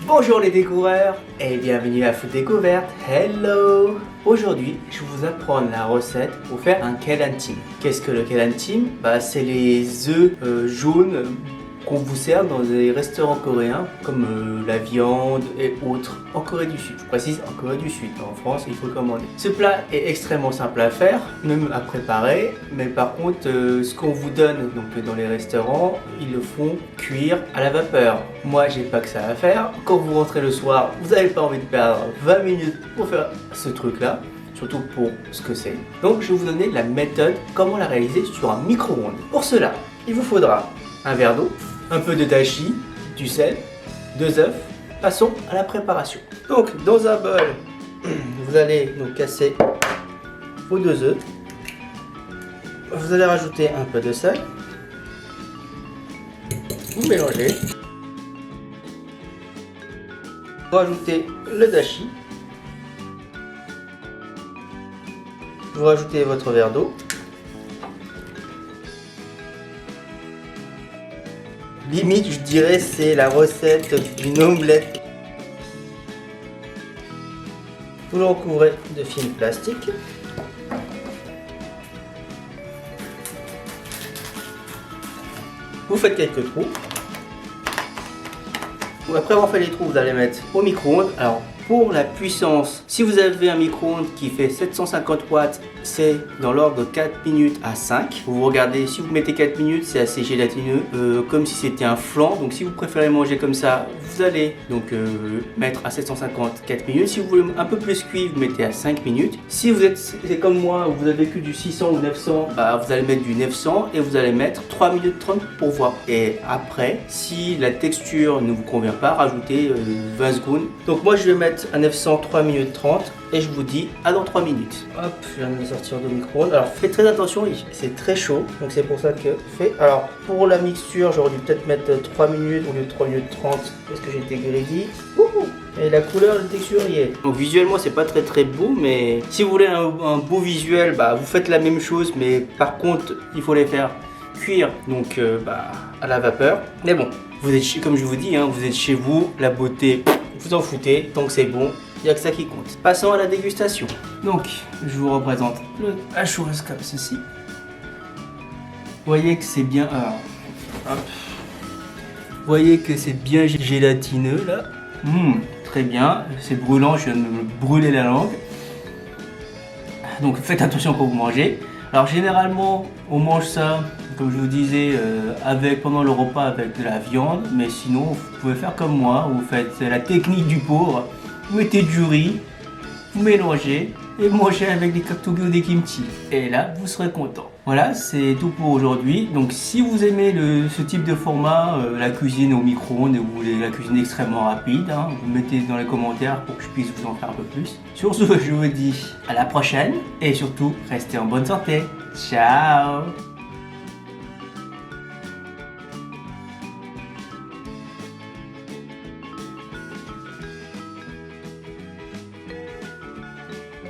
Bonjour les découvreurs et bienvenue à Food Découverte. Hello. Aujourd'hui, je vais vous apprendre la recette pour faire un kelantim. Qu'est-ce que le kelantim? C'est les œufs jaunes qu'on vous sert dans des restaurants coréens comme la viande et autres en Corée du Sud. Je précise en Corée du Sud, en France il faut commander. Ce plat est extrêmement simple à faire, même à préparer, mais par contre ce qu'on vous donne donc dans les restaurants, ils le font cuire à la vapeur. Moi j'ai pas que ça à faire. Quand vous rentrez le soir, vous n'avez pas envie de perdre 20 minutes pour faire ce truc là. Surtout pour ce que c'est. Donc je vais vous donner la méthode, comment la réaliser sur un micro-ondes. Pour cela, il vous faudra un verre d'eau, un peu de dashi, du sel, 2 œufs. Passons à la préparation. Donc dans un bol, vous allez donc casser vos 2 œufs. Vous allez rajouter un peu de sel. Vous mélangez. Vous rajoutez le dashi. Vous rajoutez votre verre d'eau. Limite, je dirais, c'est la recette d'une omelette. Vous le recouvrez de film plastique. Vous faites quelques trous. Après avoir fait les trous, vous allez mettre au micro-ondes. Alors, pour la puissance, si vous avez un micro-ondes qui fait 750 watts, c'est dans l'ordre de 4 minutes à 5. Vous regardez, si vous mettez 4 minutes, c'est assez gélatineux, comme si c'était un flan. Donc si vous préférez manger comme ça, vous allez donc mettre à 750 4 minutes. Si vous voulez un peu plus cuit, vous mettez à 5 minutes. Si vous êtes, c'est comme moi, vous avez que du 600 ou 900, vous allez mettre du 900 et vous allez mettre 3 minutes 30 pour voir. Et après, si la texture ne vous convient pas, rajoutez 20 secondes. Donc moi je vais mettre à 900 3 minutes 30 et je vous dis à dans 3 minutes. Hop, je viens de me sortir de micro-ondes. Alors faites très attention, c'est très chaud, donc c'est pour ça que fait. Alors pour la mixture, j'aurais dû peut-être mettre 3 minutes au lieu de 3 minutes 30 parce que j'étais greedy. Et la couleur, la texture y est. Donc visuellement c'est pas très beau, mais si vous voulez un beau visuel, vous faites la même chose, mais par contre il faut les faire cuire donc à la vapeur. Mais bon, vous êtes comme je vous dis, vous êtes chez vous, la beauté, vous en foutez, tant que c'est bon, il n'y a que ça qui compte. Passons à la dégustation. Donc, je vous représente la chose comme ceci. Vous voyez que c'est bien... Vous voyez que c'est bien gélatineux là. Très bien, c'est brûlant, je viens de me brûler la langue. Donc faites attention quand vous mangez. Alors généralement, on mange ça, comme je vous disais, pendant le repas avec de la viande. Mais sinon, vous pouvez faire comme moi, vous faites la technique du pauvre. Vous mettez du riz, vous mélangez et vous mangez avec des kaktogi ou des kimchi. Et là, vous serez content. Voilà, c'est tout pour aujourd'hui. Donc si vous aimez ce type de format, la cuisine au micro-ondes, et vous voulez la cuisine extrêmement rapide, vous mettez dans les commentaires pour que je puisse vous en faire un peu plus. Sur ce, je vous dis à la prochaine et surtout, restez en bonne santé. Ciao!